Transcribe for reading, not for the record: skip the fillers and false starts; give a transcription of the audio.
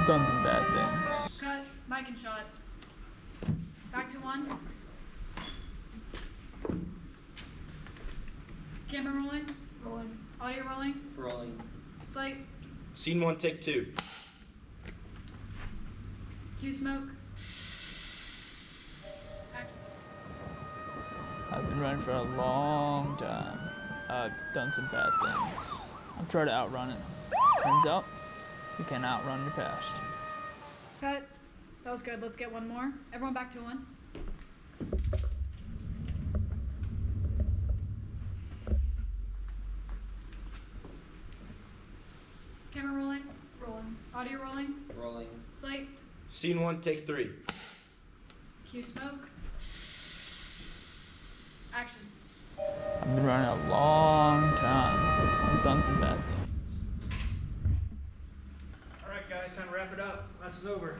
done some bad things. Cut. Mic and shot. Back to one. Camera rolling. Rolling. Audio rolling. Rolling. Slate. Scene 1, take 2. Cue smoke. Action. I've been running for a long time. I've done some bad things. I'm trying to outrun it. Turns out, you can't outrun your past. Cut. That was good. Let's get one more. Everyone back to one. Camera rolling. Rolling. Audio rolling. Rolling. Slate. Scene 1, take 3. Cue smoke. Action. I've been running a long time. I've done some bad things. All right, guys, time to wrap it up. Class is over.